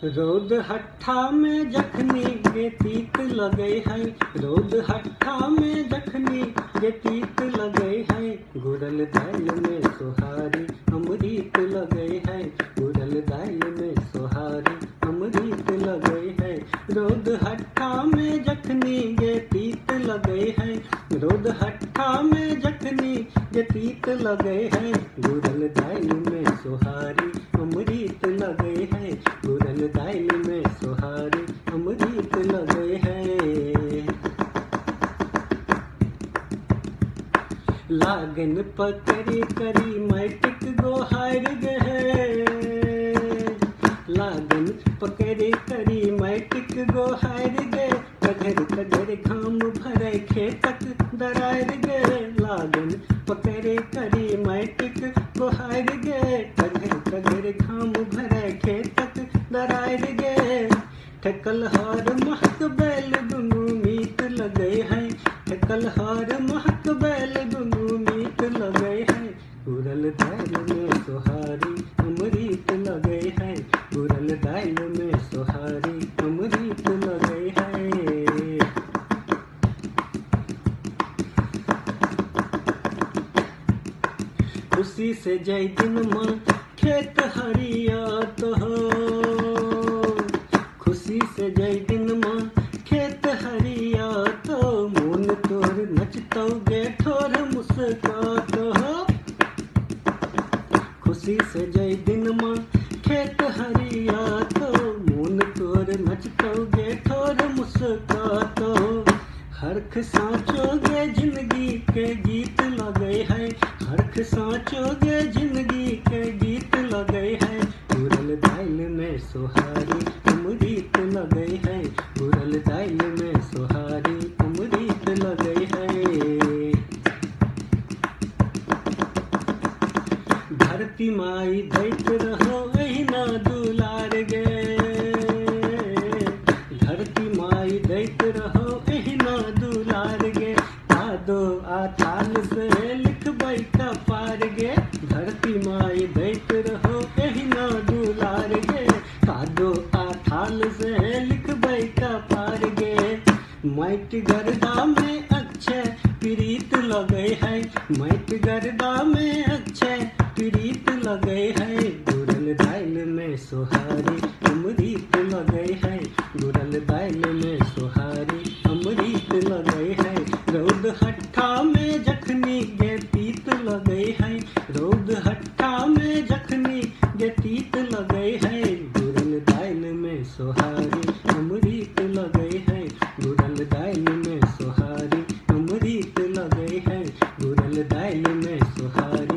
रोद हट्ठा में जखनी गे तीत लगे है। रोद हट्ठा में जखनी गे तीत लगे है। गुड़ल दाल में सोहारी अमृत लगे है। गुड़ल दाल में सोहारी अमृत लगे है। रोद हट्ठा में जखनी गे तीत लगे है। रोद हट्ठा में जखनी गे तीत लगे है। गुड़ल दाल में सोहारी अमृत लगे है। गुड़ल दाल में सोहारी अमृत लगे है। लागन पकड़ी करी मैटिक गोहार गए। लागन पकड़ी करी मैटिक गोहार गए। कघर कघर घाम भरे खेतक दरार गए। लागन पकड़े करी मैटिक गोहार गए। कघर कघर घाम भरे खेतक दरार गए। ठकल हार महक बैल दुनू मीत लगे है। ठकल हार महक बैल दुनू मीत लगे है। गुड़ल दाल में सोहारी अमृत लगे है। गुड़ल दाल में सोहारी अमृत लगे है। खुशी से जय दिन माँ खेत हरियात हो। खुशी से जय दिन माँ खेत हरियात हो। मोन तोर नचतो गे ठोर मुस्कात हो। खुशी से जय दिन माँ खेत हरियात हो। मोन तोर नचतो गे ठोर मुस्कात हो। हरख साँचो गे जिंदगी के गीत लगे है। हरख साँचो गे जिंदगी के गीत लगे है। गुड़ल दाल में सोहारी अमृत लगे है। गुड़ल दाल में सोहारी अमृत लगे है। धरती माई दैत रहो अहिना दुलार गे। धरती माई दैत रहो अहिना दुलार गे। कादो आथाल से लिखबै कपार गे। धरती माई दैत रहो अहिना दुलार गे। कादो आथाल से लिखबै कपार गे। माटि गर्दा में अक्षय प्रीत लगे है। माटि गर्दा में अक्षय प्रीत लगे है। गुड़ल दाल में सोहारी अमृत लगे है। गुड़ल दाल में सोहारी अमृत लगे है। रोद हट्ठा में जखनी गे तीत लगे है। रोद हट्ठा में जखनी गे तीत लगे है। गुड़ल दाल में सोहारी अमृत लगे है। गुड़ल दाल में सोहारी अमृत लगे है। गुड़ल दाल में सोहारी